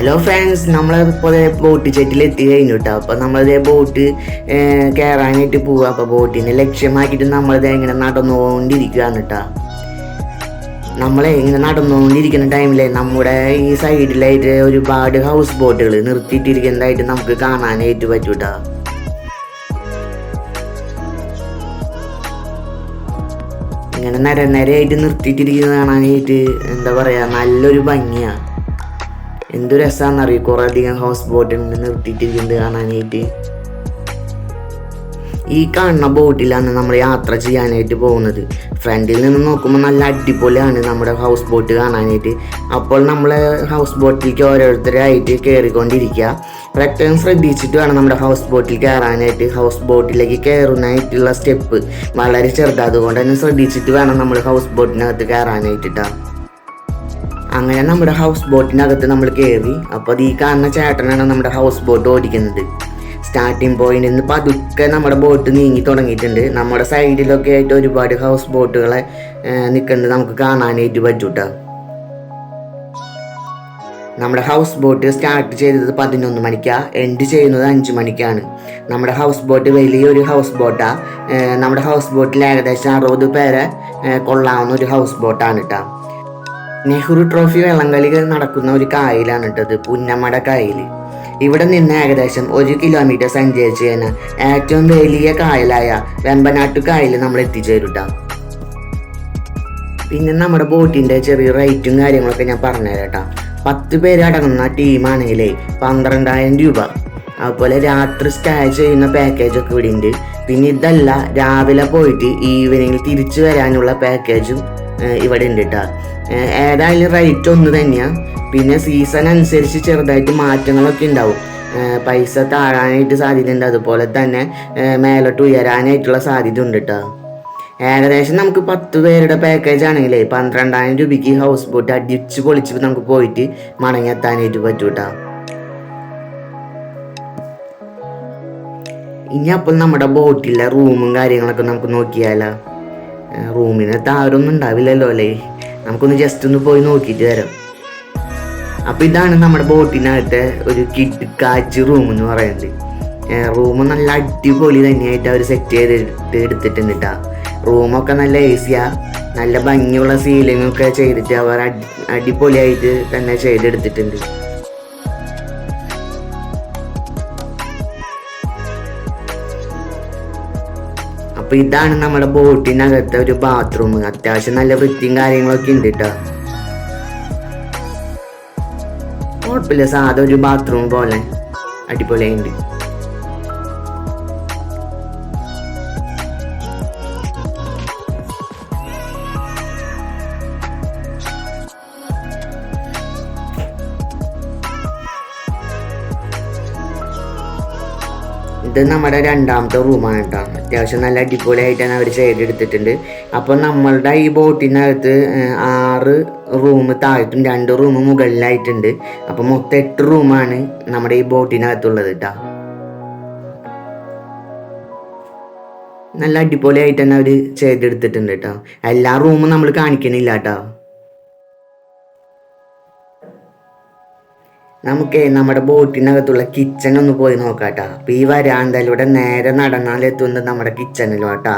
Hello friends, നമ്മളിപ്പോൾ boat സെറ്റിൽ എത്തി കഴിഞ്ഞു കേട്ടോ. അപ്പോൾ നമ്മളിതേ ബോട്ട് കയറാനായിട്ട് പോവുക. അപ്പോൾ ബോട്ടിനെ ലക്ഷ്യമാക്കിയിട്ട് നമ്മളിത് ഇങ്ങനെ നടന്നുകൊണ്ടിരിക്കുകയാണ് കേട്ടോ. ഇങ്ങനെ നടന്നുകൊണ്ടിരിക്കുന്ന ടൈമിൽ നമ്മുടെ ഈ സൈഡിലായിട്ട് ഒരുപാട് ഹൗസ് ബോട്ടുകൾ നിർത്തിയിട്ടിരിക്കുന്നതായിട്ട് നമുക്ക് കാണാനായിട്ട് പറ്റും കേട്ടോ. ഇങ്ങനെ നിരനിരയായിട്ട് നിർത്തിയിട്ടിരിക്കുന്നത് കാണാനായിട്ട് എന്താ പറയുക, നല്ലൊരു ഭംഗിയാണ്. എന്ത് രസമാണെന്നറിയും, കുറേ അധികം ഹൗസ് ബോട്ടിൽ നിർത്തിയിട്ടിരിക്കുന്നത് കാണാനായിട്ട്. ഈ കാണുന്ന ബോട്ടിലാണ് നമ്മൾ യാത്ര ചെയ്യാനായിട്ട് പോകുന്നത്. ഫ്രണ്ടിൽ നിന്ന് നോക്കുമ്പോൾ നല്ല അടിപൊളിയാണ് നമ്മുടെ ഹൗസ് ബോട്ട് കാണാനായിട്ട്. അപ്പോൾ നമ്മൾ ഹൗസ് ബോട്ടിലേക്ക് ഓരോരുത്തരായിട്ട് കയറിക്കൊണ്ടിരിക്കുക. പ്രത്യേകം ശ്രദ്ധിച്ചിട്ട് വേണം നമ്മുടെ ഹൗസ് ബോട്ടിൽ കയറാനായിട്ട്. ഹൗസ് ബോട്ടിലേക്ക് കയറുന്നതായിട്ടുള്ള സ്റ്റെപ്പ് വളരെ ചെറുതാണ്, അതുകൊണ്ട് തന്നെ ശ്രദ്ധിച്ചിട്ട് വേണം നമ്മൾ ഹൗസ് ബോട്ടിനകത്ത് കയറാനായിട്ടാണ്. അങ്ങനെ നമ്മുടെ ഹൗസ് ബോട്ടിനകത്ത് നമ്മൾ കയറി. അപ്പോൾ അത് ഈ കാണുന്ന ചേട്ടനാണ് നമ്മുടെ ഹൗസ് ബോട്ട് ഓടിക്കുന്നത്. സ്റ്റാർട്ടിങ് പോയിന്റിൽ നിന്ന് പതുക്കെ നമ്മുടെ ബോട്ട് നീങ്ങി തുടങ്ങിയിട്ടുണ്ട്. നമ്മുടെ സൈഡിലൊക്കെ ആയിട്ട് ഒരുപാട് ഹൗസ് ബോട്ടുകളെ നിൽക്കുന്നത് നമുക്ക് കാണാനായിട്ട് പറ്റൂട്ടോ. നമ്മുടെ ഹൗസ് ബോട്ട് സ്റ്റാർട്ട് ചെയ്തത് 11 മണിക്കാണ്, എൻഡ് ചെയ്യുന്നത് 5 മണിക്കാണ്. നമ്മുടെ ഹൗസ് ബോട്ട് വലിയൊരു ഹൗസ് ബോട്ടാണ്. നമ്മുടെ ഹൗസ് ബോട്ടിൽ ഏകദേശം 60 പേരെ കൊള്ളാവുന്ന ഒരു ഹൗസ് ബോട്ടാണ് കേട്ടോ. നെഹ്റു ട്രോഫി വള്ളംകളി നടക്കുന്ന ഒരു കായലാണ് കേട്ടത്, പുന്നമട കായൽ. ഇവിടെ നിന്ന് ഏകദേശം 1 കിലോമീറ്റർ സഞ്ചരിച്ച് കഴിഞ്ഞാൽ ഏറ്റവും വലിയ കായലായ വെമ്പനാട്ടു കായൽ നമ്മൾ എത്തിച്ചേരും കേട്ടോ. പിന്നെ നമ്മുടെ ബോട്ടിൻ്റെ ചെറിയ റേറ്റും കാര്യങ്ങളൊക്കെ ഞാൻ പറഞ്ഞുതരാം കേട്ടോ. 10 പേര് അടങ്ങുന്ന ടീമാണെങ്കിലേ 12,000 രൂപ. അതുപോലെ രാത്രി സ്റ്റേ ചെയ്യുന്ന പാക്കേജൊക്കെ ഇവിടെ ഉണ്ട്. പിന്നെ ഇതല്ല, രാവിലെ പോയിട്ട് ഈവനിങ്ങിൽ തിരിച്ചു വരാനുള്ള പാക്കേജും ഇവിടെ ഉണ്ട് കേട്ടോ. ഏതായാലും റേറ്റ് ഒന്ന് തന്നെയാണ്. പിന്നെ സീസൺ അനുസരിച്ച് ചെറുതായിട്ട് മാറ്റങ്ങളൊക്കെ ഉണ്ടാവും. പൈസ താഴാനായിട്ട് സാധ്യതയുണ്ട്, അതുപോലെ തന്നെ മേലോട്ട് ഉയരാനായിട്ടുള്ള സാധ്യത ഉണ്ട് കേട്ടോ. ഏകദേശം നമുക്ക് 10 പേരുടെ പാക്കേജ് ആണെങ്കിലേ 12,000 രൂപയ്ക്ക് ഹൗസ് ബോട്ട് അടിച്ച് പൊളിച്ച് നമുക്ക് പോയിട്ട് മടങ്ങിയെത്താനായിട്ട് പറ്റും കേട്ടോ. ഇനി അപ്പോൾ നമ്മുടെ ബോട്ടിലെ റൂമും കാര്യങ്ങളൊക്കെ നമുക്ക് നോക്കിയാലോ. റൂമിനകത്ത് ആരൊന്നും ഉണ്ടാവില്ലല്ലോ അല്ലേ, നമുക്കൊന്ന് ജസ്റ്റ് ഒന്ന് പോയി നോക്കിയിട്ട് വരാം. അപ്പോൾ ഇതാണ് നമ്മുടെ ബോട്ടിനകത്തെ ഒരു കിഡ്കാച്ച് റൂം എന്ന് പറയുന്നത്. റൂം നല്ല അടിപൊളി തന്നെയായിട്ട് അവർ സെറ്റ് ചെയ്തിട്ട് എടുത്തിട്ടുണ്ട് കേട്ടോ. റൂമൊക്കെ നല്ല ഏസിയാണ്, നല്ല ഭംഗിയുള്ള സീലിങ്ങൊക്കെ ചെയ്തിട്ട് അവർ അടിപൊളിയായിട്ട് തന്നെ ചെയ്തെടുത്തിട്ടുണ്ട്. അപ്പോൾ ഇതാണ് നമ്മുടെ ബോട്ടിനകത്തെ ഒരു ബാത്റൂം. അത്യാവശ്യം നല്ല വൃത്തിയും കാര്യങ്ങളൊക്കെ ഉണ്ട് കേട്ടോ. കുഴപ്പമില്ല, സാധാ ഒരു ബാത്റൂം പോലെ അടിപൊളിയുണ്ട്. ഇത് നമ്മുടെ 2ാമത്തെ റൂമാണ് കേട്ടോ. അത്യാവശ്യം നല്ല അടിപൊളിയായിട്ടാണ് അവർ ചെയ്തെടുത്തിട്ടുണ്ട്. അപ്പോൾ നമ്മളുടെ ഈ ബോട്ടിനകത്ത് 6 റൂം താഴത്തും 2 റൂം മുകളിലായിട്ടുണ്ട്. അപ്പോൾ മൊത്തം 8 റൂമാണ് നമ്മുടെ ഈ ബോട്ടിനകത്തുള്ളത് കേട്ടോ. നല്ല അടിപൊളിയായിട്ട് തന്നെ അവർ ചെയ്തെടുത്തിട്ടുണ്ട് കേട്ടോ. എല്ലാ റൂമും നമ്മൾ കാണിക്കണില്ല കേട്ടോ. നമുക്ക് നമ്മുടെ ബോട്ടിനകത്തുള്ള കിച്ചൺ ഒന്ന് പോയി നോക്കാം കേട്ടോ. അപ്പോൾ ഈ വരാന്തയിലൂടെ നേരെ നടന്നാലെത്തുന്നത് നമ്മുടെ കിച്ചണിലും കേട്ടോ.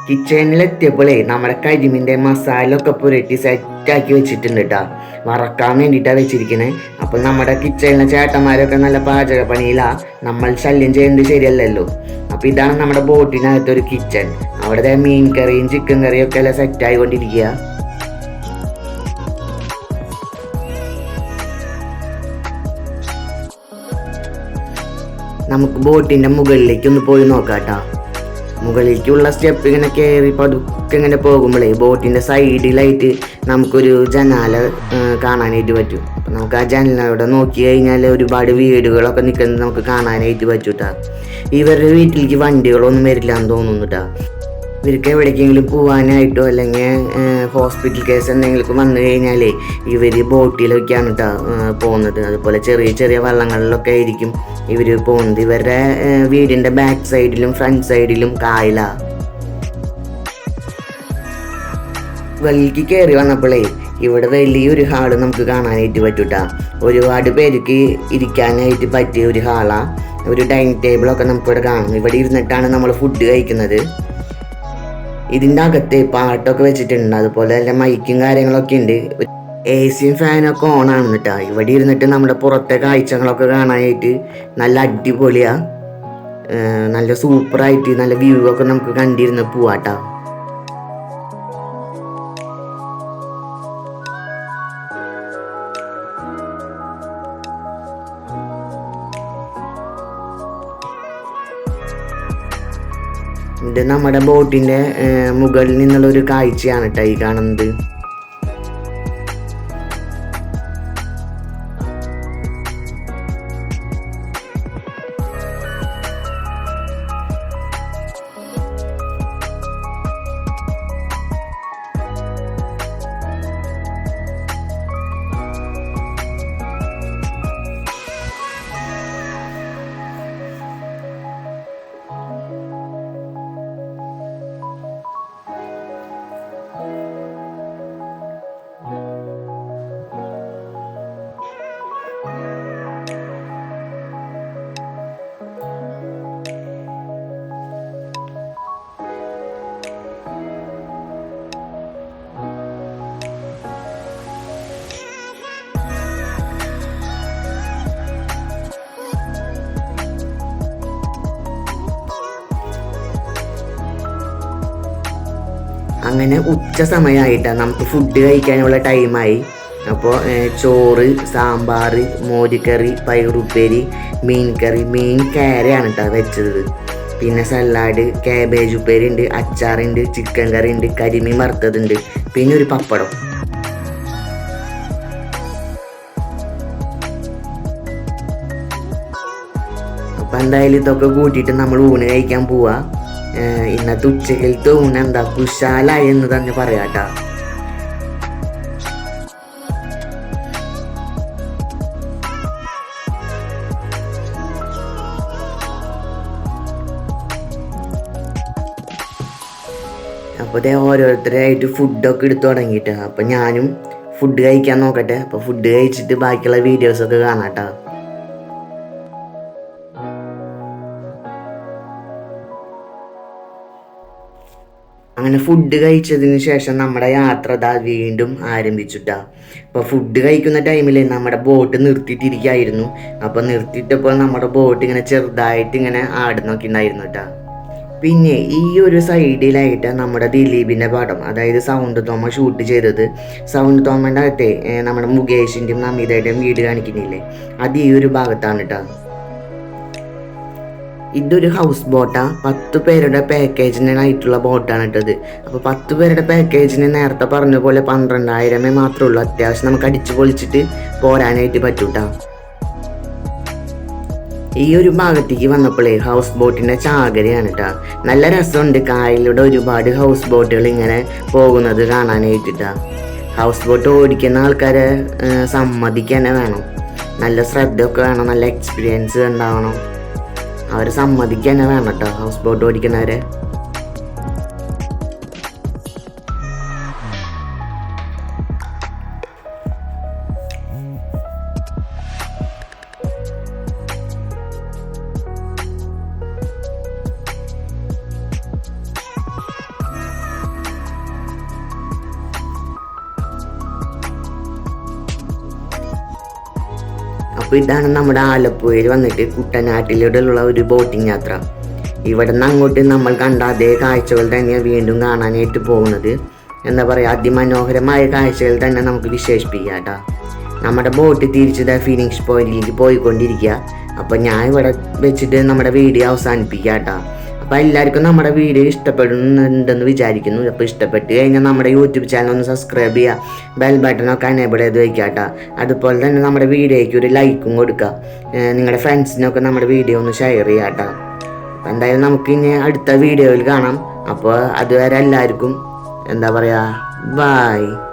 കിച്ചണിലെത്തിയപ്പോഴേ നമ്മുടെ കരിമീൻ്റെ മസാല ഒക്കെ പുരട്ടി സെറ്റാക്കി വെച്ചിട്ടുണ്ട് കേട്ടോ. വറക്കാൻ വേണ്ടിയിട്ടാണ് വെച്ചിരിക്കുന്നത്. അപ്പോൾ നമ്മുടെ കിച്ചണിലെ ചേട്ടന്മാരൊക്കെ നല്ല പാചക പണിയിലാണ്, നമ്മൾ ശല്യം ചെയ്യുന്നത് ശരിയല്ലല്ലോ. അപ്പോൾ ഇതാണ് നമ്മുടെ ബോട്ടിനകത്തൊരു കിച്ചൺ. അവിടെ മീൻ കറിയും ചിക്കൻ കറിയും ഒക്കെ എല്ലാം സെറ്റായിക്കൊണ്ടിരിക്കുക. നമുക്ക് ബോട്ടിൻ്റെ മുകളിലേക്ക് ഒന്ന് പോയി നോക്കാം കേട്ടോ. മുകളിലേക്കുള്ള സ്റ്റെപ്പ് ഇങ്ങനെ കയറി പതുക്കെ ഇങ്ങനെ പോകുമ്പോഴേ ബോട്ടിൻ്റെ സൈഡിലായിട്ട് നമുക്കൊരു ജനാല കാണാനായിട്ട് പറ്റും. അപ്പം നമുക്ക് ആ ജനലവിടെ നോക്കി കഴിഞ്ഞാൽ ഒരുപാട് വീടുകളൊക്കെ നിൽക്കുന്നത് നമുക്ക് കാണാനായിട്ട് പറ്റും കേട്ടോ. ഇവരുടെ വീട്ടിലേക്ക് വണ്ടികളൊന്നും വരില്ല എന്ന് തോന്നുന്നു കേട്ടോ. ഇവർക്ക് എവിടേക്കെങ്കിലും പോകാനായിട്ടോ അല്ലെങ്കിൽ ഹോസ്പിറ്റൽ കേസ് എന്തെങ്കിലും വന്നു കഴിഞ്ഞാലേ ഇവർ ബോട്ടിലൊക്കെയാണ് കേട്ടോ പോകുന്നത്. അതുപോലെ ചെറിയ ചെറിയ വള്ളങ്ങളിലൊക്കെ ആയിരിക്കും ഇവർ പോകുന്നത്. ഇവരുടെ വീടിൻ്റെ ബാക്ക് സൈഡിലും ഫ്രണ്ട് സൈഡിലും കായലാണ്. വെള്ളിക്ക് കയറി വന്നപ്പോഴേ ഇവിടെ വലിയൊരു ഹാള് നമുക്ക് കാണാനായിട്ട് പറ്റൂട്ടാ. ഒരുപാട് പേർക്ക് ഇരിക്കാനായിട്ട് പറ്റിയ ഒരു ഹാളാണ്. ഒരു ഡൈനിങ് ടേബിളൊക്കെ നമുക്കിവിടെ കാണും. ഇവിടെ ഇരുന്നിട്ടാണ് നമ്മൾ ഫുഡ് കഴിക്കുന്നത്. ഇതിൻ്റെ അകത്ത് പാട്ടൊക്കെ വെച്ചിട്ടുണ്ട്, അതുപോലെ തന്നെ മൈക്കും കാര്യങ്ങളൊക്കെ ഉണ്ട്. AC-യും ഫാനൊക്കെ ഓണാണ് കേട്ടോ. ഇവിടെ ഇരുന്നിട്ട് നമ്മുടെ പുറത്തെ കാഴ്ചകളൊക്കെ കാണാനായിട്ട് നല്ല അടിപൊളിയാണ്. നല്ല സൂപ്പറായിട്ട് നല്ല വ്യൂ ഒക്കെ നമുക്ക് കണ്ടിരുന്ന് പോവാട്ടോ. ഇത് നമ്മുടെ ബോട്ടിൻ്റെ മുകളിൽ നിന്നുള്ള ഒരു കാഴ്ചയാണ് കേട്ടോ ഈ കാണുന്നത്. അങ്ങനെ ഉച്ച സമയമായിട്ടാണ് നമുക്ക് ഫുഡ് കഴിക്കാനുള്ള ടൈമായി. അപ്പോൾ ചോറ്, സാമ്പാർ, മോരുകറി, പയറുപ്പേരി, മീൻ കറി, മീൻ കേരയാണ് കേട്ടോ വെച്ചത്. പിന്നെ സലാഡ്, കാബേജ് ഉപ്പേരി ഉണ്ട്, അച്ചാറുണ്ട്, ചിക്കൻ കറി ഉണ്ട്, കരിമീൻ വറുത്തതുണ്ട്, പിന്നെ ഒരു പപ്പടം. അപ്പം എന്തായാലും ഇതൊക്കെ കൂട്ടിയിട്ട് നമ്മൾ ഊണ് കഴിക്കാൻ പോവാ. ഇന്നത്തെ ഉച്ചക്കലത്തെ ഊണ് എന്താ കുശാലായി എന്ന് തന്നെ പറയാട്ടാ. അപ്പോൾ അതേ ഓരോരുത്തരായിട്ട് ഫുഡൊക്കെ എടുത്തു തുടങ്ങിയിട്ട് അപ്പം ഞാനും ഫുഡ് കഴിക്കാൻ നോക്കട്ടെ. അപ്പോൾ ഫുഡ് കഴിച്ചിട്ട് ബാക്കിയുള്ള വീഡിയോസൊക്കെ കാണാട്ടോ. അങ്ങനെ ഫുഡ് കഴിച്ചതിന് ശേഷം നമ്മുടെ യാത്ര വീണ്ടും ആരംഭിച്ചിട്ടാ. അപ്പോൾ ഫുഡ് കഴിക്കുന്ന ടൈമിൽ നമ്മുടെ ബോട്ട് നിർത്തിയിട്ടിരിക്കുകയായിരുന്നു. അപ്പോൾ നിർത്തിയിട്ടപ്പോൾ നമ്മുടെ ബോട്ട് ഇങ്ങനെ ചെറുതായിട്ട് ഇങ്ങനെ ആടുന്നൊക്കെ ഉണ്ടായിരുന്നു കേട്ടോ. പിന്നെ ഈ ഒരു സൈഡിലായിട്ട് നമ്മുടെ ദിലീപിൻ്റെ പടം, അതായത് സൗണ്ട് തോമ ഷൂട്ട് ചെയ്തത്. സൗണ്ട് തോമൻ്റെ അകത്തെ നമ്മുടെ മുകേഷിൻ്റെയും നമിതയുടെയും വീട് കാണിക്കുന്നില്ലേ, അത് ഈ ഒരു ഭാഗത്താണ് കേട്ടോ. ഇതൊരു ഹൗസ് ബോട്ടാണ്. 10 പേരുടെ പാക്കേജിനായിട്ടുള്ള ബോട്ടാണ് ഇട്ടത്. അപ്പോൾ 10 പേരുടെ പാക്കേജിന് നേരത്തെ പറഞ്ഞ പോലെ 12,000 മാത്രമേ ഉള്ളൂ. അത്യാവശ്യം നമുക്ക് അടിച്ചു പൊളിച്ചിട്ട് പോരാനായിട്ട് പറ്റൂട്ടാ. ഈ ഒരു ഭാഗത്തേക്ക് വന്നപ്പോഴേ ഹൗസ് ബോട്ടിൻ്റെ ചാകരയാണ് കേട്ടോ. നല്ല രസമുണ്ട്. കായലിലൂടെ ഒരുപാട് ഹൗസ് ബോട്ടുകൾ ഇങ്ങനെ പോകുന്നത് കാണാനായിട്ടാ. ഹൗസ് ബോട്ട് ഓടിക്കുന്ന ആൾക്കാരെ സമ്മതിക്കാൻ വേണം, നല്ല ശ്രദ്ധയൊക്കെ വേണം, നല്ല എക്സ്പീരിയൻസ് ഉണ്ടാവണം. അവരെ സമ്മതിക്കാൻ തന്നെ വേണം കേട്ടോ ഹൗസ് ബോട്ട് ഓടിക്കുന്നവരെ. അപ്പോൾ ഇതാണ് നമ്മുടെ ആലപ്പുഴയിൽ വന്നിട്ട് കുട്ടനാട്ടിലൂടെയുള്ള ഒരു ബോട്ടിംഗ് യാത്ര. ഇവിടെ നിന്ന് അങ്ങോട്ട് നമ്മൾ കണ്ട അതേ കാഴ്ചകൾ തന്നെയാണ് വീണ്ടും കാണാനായിട്ട് പോകുന്നത്. എന്താ പറയുക, അതിമനോഹരമായ കാഴ്ചകൾ തന്നെ നമുക്ക് വിശേഷിപ്പിക്കാം കേട്ടോ. നമ്മുടെ ബോട്ട് തിരിച്ചത് ഫിനിഷ് പോയിന്റിലേക്ക് പോയിക്കൊണ്ടിരിക്കുക. അപ്പോൾ ഞാൻ ഇവിടെ വെച്ചിട്ട് നമ്മുടെ വീഡിയോ അവസാനിപ്പിക്കുക കേട്ടോ. അപ്പോൾ എല്ലാവർക്കും നമ്മുടെ വീഡിയോ ഇഷ്ടപ്പെടുന്നുണ്ടെന്ന് വിചാരിക്കുന്നു. അപ്പോൾ ഇഷ്ടപ്പെട്ട് കഴിഞ്ഞാൽ നമ്മുടെ യൂട്യൂബ് ചാനൽ ഒന്ന് സബ്സ്ക്രൈബ് ചെയ്യുക, ബെൽ ബട്ടണൊക്കെ എനേബിൾ ചെയ്ത് വയ്ക്കുക കേട്ടോ. അതുപോലെ തന്നെ നമ്മുടെ വീഡിയോയ്ക്ക് ഒരു ലൈക്കും കൊടുക്കുക. നിങ്ങളുടെ ഫ്രണ്ട്സിനൊക്കെ നമ്മുടെ വീഡിയോ ഒന്ന് ഷെയർ ചെയ്യുക കേട്ടോ. അപ്പം എന്തായാലും നമുക്ക് ഇനി അടുത്ത വീഡിയോയിൽ കാണാം. അപ്പോൾ അതുവരെ എല്ലാവർക്കും എന്താ പറയുക, ബൈ.